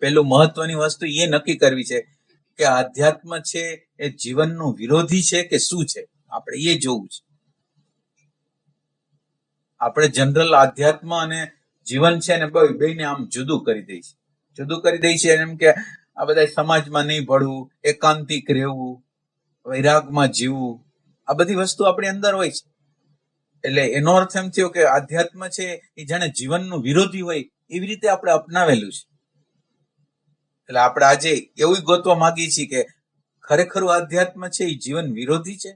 પેલું મહત્વની વસ્તુ એ નક્કી કરવી છે કે આધ્યાત્મ છે એ જીવનનું વિરોધી છે કે શું છે, આપણે એ જોવું છે. આપણે જનરલ આધ્યાત્મ અને જીવન છે ને બેયને આમ જુદું કરી દઈ છે. જુદું કરી દઈ છે એમ કે આ બધા સમાજમાં નહીં ભળવું, એકાંતિક રહેવું, વૈરાગમાં જીવવું, આ બધી વસ્તુ આપણી અંદર હોય છે. એટલે એનો અર્થ એમ થયો કે આધ્યાત્મ છે એ જાણે જીવનનું વિરોધી હોય એવી રીતે આપણે અપનાવેલું છે. એટલે આપણે આજે એવું ગોતવા માંગીએ છીએ કે ખરેખર આધ્યાત્મ છે એ જીવન વિરોધી છે.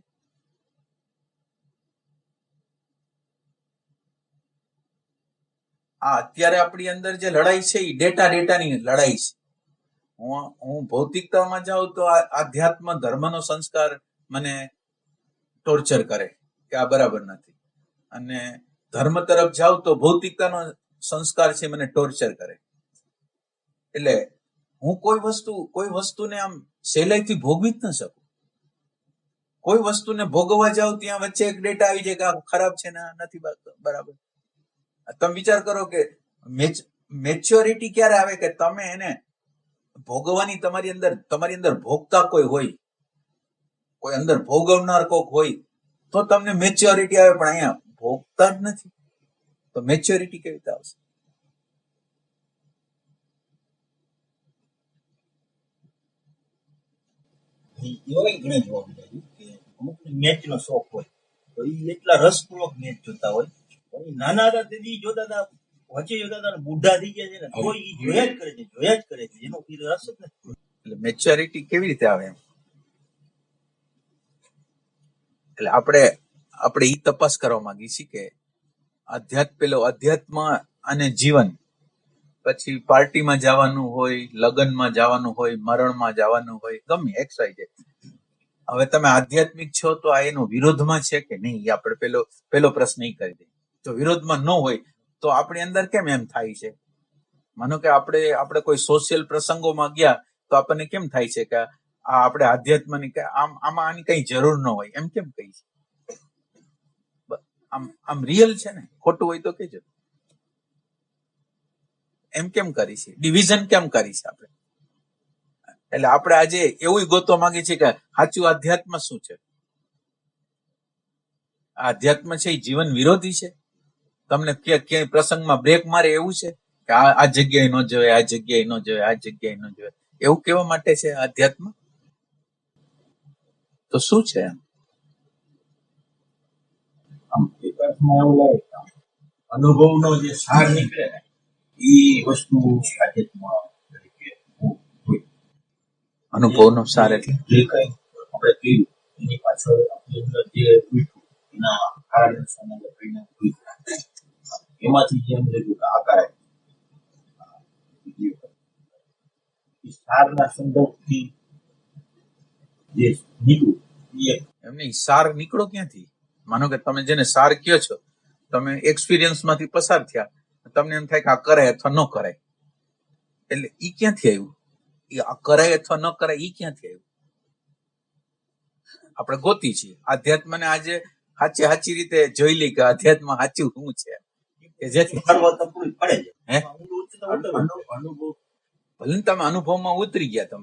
આ અત્યારે આપણી અંદર જે લડાઈ છે એ ડેટાની લડાઈ છે. હું ભૌતિકતામાં જાઉં તો આધ્યાત્મ ધર્મનો સંસ્કાર મને ટોર્ચર કરે કે આ બરાબર નથી, અને ધર્મ તરફ જાઉં તો ભૌતિકતાનો સંસ્કાર છે મને ટોર્ચર કરે. એટલે હું કોઈ વસ્તુને આમ સહેલાઈથી ભોગવી જ ન શકું. કોઈ વસ્તુને ભોગવવા જાઉં ત્યાં વચ્ચે એક ડેટા આવી જાય કે આ ખરાબ છે ને નથી બરાબર. તમે વિચાર કરો કે મેચ્યોરિટી ક્યારે આવે કે તમે એને ભોગવવાની તમારી અંદર ભોગતા કોઈ હોય, કોઈ અંદર ભોગવનાર કોઈક હોય તો તમને મેચ્યોરિટી આવે. પણ અહીંયા ભોગતા જ નથી તો મેચ્યોરિટી કેવી રીતે આવશે? એવા ઘણા જોવા મળ્યું કે અમુક મેચ નો શોખ હોય તો એ એટલા રસપૂર્વક મેચ જોતા હોય, નાના હતા તેથી જોતા હતા, વચ્ચે જોતા હતા, બુઢા થઈ ગયા છે ને તો એ જોયા જ કરે છે એનો રસ જ નથી. એટલે મેચ્યોરિટી કેવી રીતે આવે? એટલે આપણે ઈ તપાસ કરવા માંગીએ છીએ કે અધ્યાત્મ અને જીવન, પછી પાર્ટીમાં જવાનું હોય, લગ્નમાં જવાનું હોય, મરણમાં જવાનું હોય, ગમે XYZ. હવે તમે આધ્યાત્મિક છો તો આ એનો વિરોધમાં છે કે નહીં, એ આપણે પેલો પ્રશ્ન એ કરી દઈએ. જો વિરોધમાં ન હોય તો આપણી અંદર કેમ એમ થાય છે? માનો કે આપણે કોઈ સોશિયલ પ્રસંગોમાં ગયા તો આપણને કેમ થાય છે કે આ આપણે આધ્યાત્મની આમાં આની કઈ જરૂર ન હોય, એમ કેમ કહી છે? આમ રિયલ છે ને, ખોટું હોય તો કેજો. એમ કેમ કરી છે? ડિવિઝન કેમ કરી છે આપણે? એટલે આપણે આજે એવું ગોતવા માંગીએ છીએ કે સાચું આધ્યાત્મ શું છે? આધ્યાત્મ છે એ જીવન વિરોધી છે? તમને ક્યાંય પ્રસંગમાં બ્રેક મારે એવું છે કે આ જગ્યાએ ન જવાય, આ જગ્યાએ ન જવાય, આ જગ્યાએ ન જવાય, એવું કેવા માટે છે આધ્યાત્મ? તો શું છે એમ? એક અર્થમાં એવું લાગે કે અનુભવનો જે સાર નીકળે ને એ વસ્તુ આધ્યાત્મ તરીકે અનુભવનો સાર એટલે જે કઈ આપણે કર્યું એની પાછળ આપણી અંદર જે ઉઠ્યું એના કારણે પરિણામ એમાંથી જેમ રહ્યું કે આકાર સારના સંદર્ભથી જે નીકળ્યું એમની સાર નીકળો ક્યાંથી? માનો કે તમે જેને સાર કયો છો, તમે એક્સપિરિયન્સ માંથી પસાર થયા, તમને એમ થાય કે આ કરાય અથવા ન કરાય, એટલે ઈ ક્યાંથી આવ્યું? એ આ કરાય અથવા ન કરાય ઈ ક્યાંથી આવ્યું? આપણે ગોતી છીએ આધ્યાત્મને. આજે સાચી રીતે જોઈ લઈ કે આધ્યાત્મ સાચું શું છે, કે જેથી ભલે તમે અનુભવમાં ઉતરી ગયા,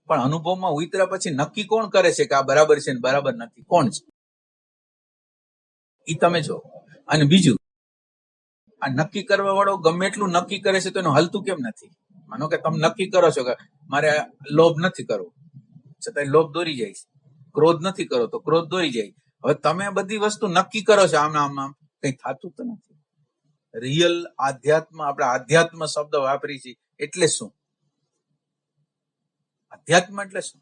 પણ અનુભવમાં ઉતર્યા પછી નક્કી કોણ કરે છે કે આ બરાબર છે ને બરાબર નથી? કોણ છે? ઈ તમે જો. અને બીજું, આ નક્કી કરવા વાળો ગમે એટલું નક્કી કરે છે તો એનું હલતું કેમ નથી? માનો કે તમે નક્કી કરો છો કે મારે લોભ નથી કરવો, છતાં લોભ દોરી જાય છે. ક્રોધ નથી કરો તો ક્રોધ દોરી જાય. હવે તમે બધી વસ્તુ નક્કી કરો છો આમ કઈ થતું તો નથી. રિયલ આધ્યાત્મ, આપણે આધ્યાત્મ શબ્દ વાપરી છીએ એટલે શું? અધ્યાત્મ એટલે શું?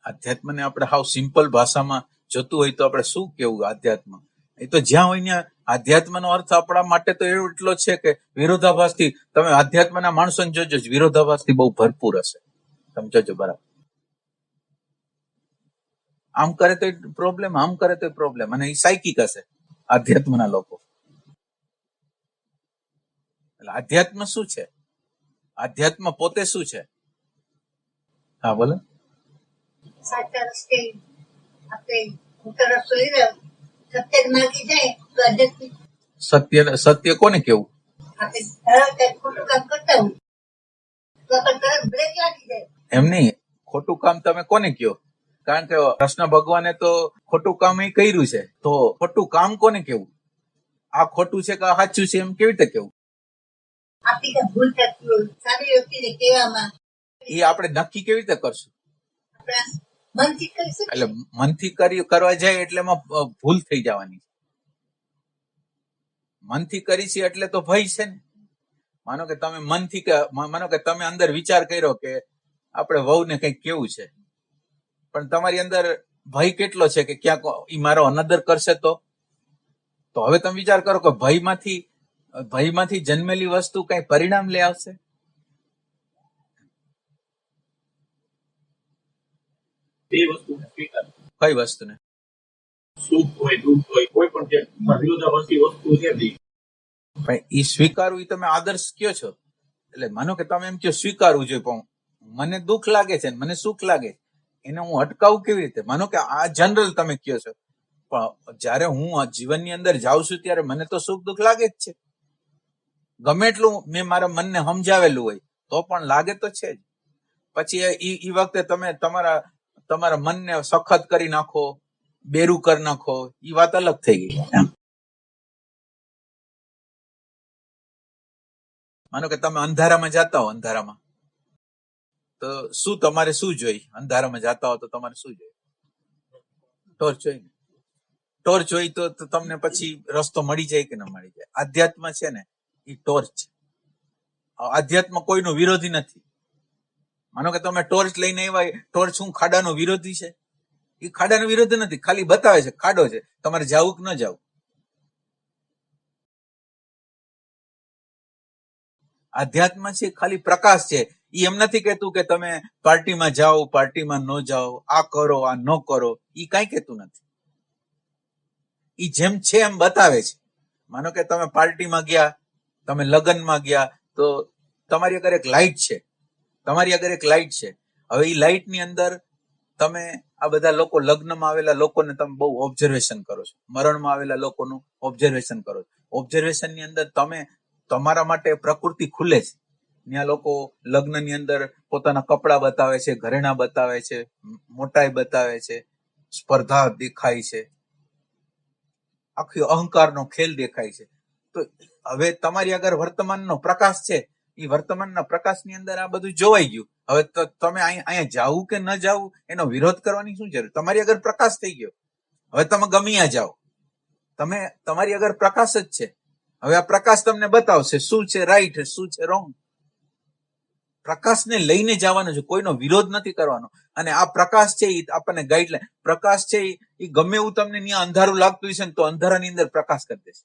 આધ્યાત્મને આપણે હાવ સિમ્પલ ભાષામાં જોતું હોય તો આપણે શું કેવું આધ્યાત્મ? એ તો જ્યાં હોય ત્યાં આધ્યાત્મનો અર્થ આપણા માટે તો એટલો છે કે વિરોધાભાસથી, તમે આધ્યાત્મના માણસોને જોજો, વિરોધાભાસથી બહુ ભરપૂર હશે. તમે જોજો બરાબર. આમ કરે તો પ્રોબ્લેમ, આમ કરે તો પ્રોબ્લેમ, અને એ સાયકિક હશે આધ્યાત્મના લોકો. એટલે આધ્યાત્મ શું છે? આધ્યાત્મ પોતે શું છે? હા બોલો. સાચા રસ્તે આપણે ખોટા રસ્તો લઈ રહ્યો સત્ય માગી જાય તો આધ્યાત્મિક સત્ય કોને કેવું? આપણે ધારો કે ખોટું કામ કરતા હોય તો આપણે તરત બ્રેક લાગી જાય. એમ નહીં, ખોટું કામ તમે કોને કયો? કારણ કે કૃષ્ણ ભગવાને તો ખોટું કામ એ કર્યું છે, તો ખોટું કામ કોને કેવું? આ ખોટું છે કે આ સાચું છે એમ કેવી રીતે કેવું? આપણી કાંઈ ભૂલ થતી હોય સારી વ્યક્તિને કહેવામાં એ આપણે નક્કી કેવી રીતે કરશું? આપણા મનથી કરી શકીએ. એટલે મનથી કરવા જાય એટલે એમાં ભૂલ થઈ જવાની. મનથી કરી છે એટલે તો ભય છે ને. માનો કે તમે માનો કે તમે અંદર વિચાર કર્યો કે આપણે વહુને કંઈક કેવું છે, પણ તમારી અંદર ભય કેટલો છે કે ક્યાંક ઈ મારો અનદર કરશે તો હવે તમે વિચાર કરો કે ભયમાંથી જન્મેલી વસ્તુ કઈ પરિણામ લઈ આવશે? બે વસ્તુને સ્વીકાર. કઈ વસ્તુને? સુખ હોય દુઃખ હોય કોઈ પણ જે વિરોધાભાસી વસ્તુ છે તે. પણ એ સ્વીકારવું એ તમે આદર્શ કયો છો. એટલે માનો કે તમે એમ કહો સ્વીકારવું જોઈએ, પણ મને દુઃખ લાગે છે મને સુખ લાગે, એને હું અટકાવું કેવી રીતે? માનો કે આ જનરલ તમે કયો છો, પણ જયારે હું જીવનની અંદર જાઉં છું ત્યારે મને તો સુખ દુઃખ લાગે જ છે. ગમે એટલું મેં મારા મનને સમજાવેલું હોય તો પણ લાગે તો છે જ. પછી એ વખતે તમે તમારા મનને સખત કરી નાખો, બેરું કરી નાખો, એ વાત અલગ થઈ ગઈ. માનો કે તમે અંધારામાં જતા હો, અંધારામાં તો તમારે શું જોઈ? અંધારામાં જતા હો તો તમારે શું જોઈ? ટોર્ચ જોઈ ને. ટોર્ચ જોઈ તો તમને પછી રસ્તો મળી જાય કે ન મળી જાય. આધ્યાત્મ છે ને એ ટોર્ચ છે. આધ્યાત્મ કોઈનો વિરોધી નથી. માનો કે તમે ટોર્ચ લઈને આવ્યા, ટોર્ચ શું ખાડાનો વિરોધી છે? એ ખાડાનો વિરોધી નથી, ખાલી બતાવે છે ખાડો છે, તમારે જવું કે ન જવું. આધ્યાત્મ છે ખાલી પ્રકાશ છે. એ એમ નથી કહેતું કે તમે પાર્ટીમાં જાઓ, પાર્ટીમાં ન જાઓ, આ કરો આ ન કરો, એ કઈ કહેતું નથી. એ જેમ છે એમ બતાવે છે. માનો કે તમે પાર્ટીમાં ગયા, તમે લગ્નમાં ગયા, તો તમારી આગળ એક લાઈટ છે, હવે એ લાઈટ ની અંદર તમે આ બધા લોકો, લગ્નમાં આવેલા લોકોને તમે બહુ ઓબ્ઝર્વેશન કરો છો, મરણમાં આવેલા લોકોનું ઓબ્ઝર્વેશન કરો છો. ઓબ્ઝર્વેશન ની અંદર તમારા માટે પ્રકૃતિ ખુલે છે. ત્યાં લોકો લગ્નની અંદર પોતાના કપડા બતાવે છે, ઘરેણા બતાવે છે, મોટાઈ બતાવે છે, સ્પર્ધા દેખાય છે, આખી અહંકારનો ખેલ દેખાય છે. તો હવે તમારી આગળ વર્તમાનનો પ્રકાશ છે, એ વર્તમાનના પ્રકાશની અંદર આ બધું જોવાઈ ગયું. હવે તમે અહીંયા જાવું કે ન જાવું એનો વિરોધ કરવાની શું જરૂર? તમારી આગળ પ્રકાશ થઈ ગયો. હવે તમે ગમ્યા જાઓ, તમારી આગળ પ્રકાશ જ છે. હવે આ પ્રકાશ તમને બતાવશે શું છે રાઈટ, શું છે રોંગ. પ્રકાશને લઈને જવાનો છે, કોઈનો વિરોધ નથી કરવાનો. અને આ પ્રકાશ છે એ આપણને ગાઈડલાઈન, પ્રકાશ છે એ ગમે એવું તમને ત્યાં અંધારું લાગતું હશે ને તો અંધારાની અંદર પ્રકાશ કરી દેશે.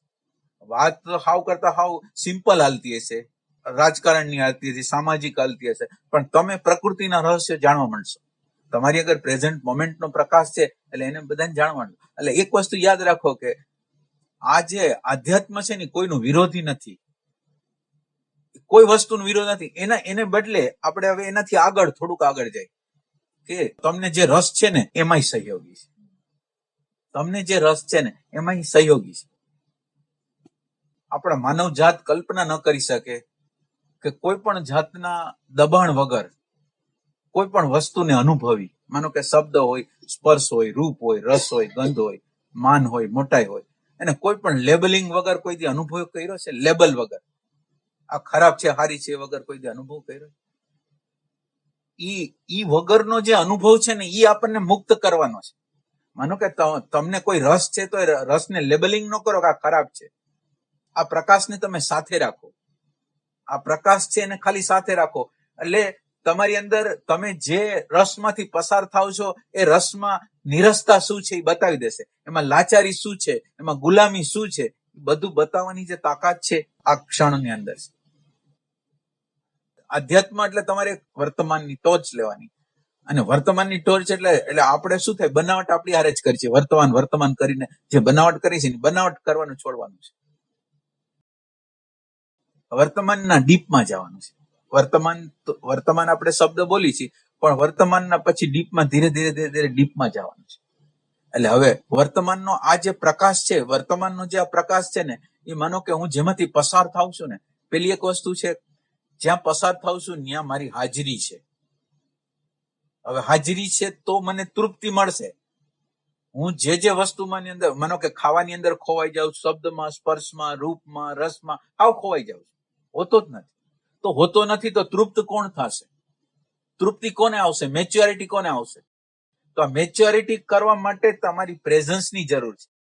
વાત હાવ કરતા હાવ સિમ્પલ હાલતી હશે, રાજકારણની હાલતી હશે, સામાજિક હાલતી હશે, પણ તમે પ્રકૃતિના રહસ્ય જાણવા માંડશો. તમારી આગળ પ્રેઝન્ટ મોમેન્ટનો પ્રકાશ છે એટલે એને બધાને જાણવાનું. એટલે એક વસ્તુ યાદ રાખો કે આ જે આધ્યાત્મ છે ને કોઈનું વિરોધી નથી, કોઈ વસ્તુનો વિરોધ નથી. એને બદલે આપણે હવે એનાથી આગળ થોડુંક આગળ જાય કે તમને જે રસ છે ને એમાંય સહયોગી છે. તમને જે રસ છે ને એમાંય સહયોગી છે. આપણા માનવ જાત કલ્પના ન કરી શકે કે કોઈ પણ જાતના દબાણ વગર કોઈ પણ વસ્તુને અનુભવી. માનો કે શબ્દ હોય, સ્પર્શ હોય, રૂપ હોય, રસ હોય, ગંધ હોય, માન હોય, મોટાઈ હોય, એને કોઈ પણ લેબલિંગ વગર કોઈ દી અનુભવ કર્યો છે? લેબલ વગર, આ ખરાબ છે સારી છે વગર કોઈ દી અનુભવ કર્યો? ઈ વગરનો જે અનુભવ છે ને ઈ આપણને મુક્ત કરવાનો છે. માનો કે તમને કોઈ રસ છે તો રસને લેબલિંગ ન કરો કે આ ખરાબ છે. આ પ્રકાશને તમે સાથે રાખો, આ પ્રકાશ છે એને ખાલી સાથે રાખો. એટલે તમારી અંદર તમે જે રસમાંથી પસાર થાવ છો એ રસમાં નિરસતા શું છે એ બતાવી દેશે. એમાં લાચારી શું છે, એમાં ગુલામી શું છે, બધું બતાવવાની જે તાકાત છે આ ક્ષણની અંદર છે. આધ્યાત્મ એટલે તમારે વર્તમાનની ટોચ લેવાની. અને વર્તમાનની ટોચ એટલે આપણે શું થાય, બનાવટ આપણી હારે જ કરી છે. વર્તમાન કરીને જે બનાવટ કરી છે બનાવટ કરવાનું છોડવાનું છે. વર્તમાનના ડીપમાં જવાનું છે. વર્તમાન આપણે શબ્દ બોલી છીએ, પણ વર્તમાનના પછી ડીપમાં ધીરે ધીરે ડીપમાં જવાનું છે. એટલે હવે વર્તમાનનો આ જે પ્રકાશ છે, વર્તમાનનો જે આ પ્રકાશ છે ને, એ માનો કે હું જેમાંથી પસાર થાઉં છું ને, પેલી એક વસ્તુ છે, જ્યાં પસાર થાઉં છું ત્યાં મારી હાજરી છે. હવે હાજરી છે તો મને તૃપ્તિ મળશે. હું જે વસ્તુમાંની અંદર, માનો કે ખાવાની અંદર ખોવાઈ જાઉં, શબ્દમાં, સ્પર્શમાં, રૂપમાં, રસમાં, આવ ખોવાઈ જાઉં, હોતો જ નથી. તો હોતો નથી તો તૃપ્ત કોણ થશે? તૃપ્તિ કોને આવશે? મેચ્યોરિટી કોને આવશે? તો આ મેચ્યોરિટી કરવા માટે તમારી પ્રેઝન્સની જરૂર છે.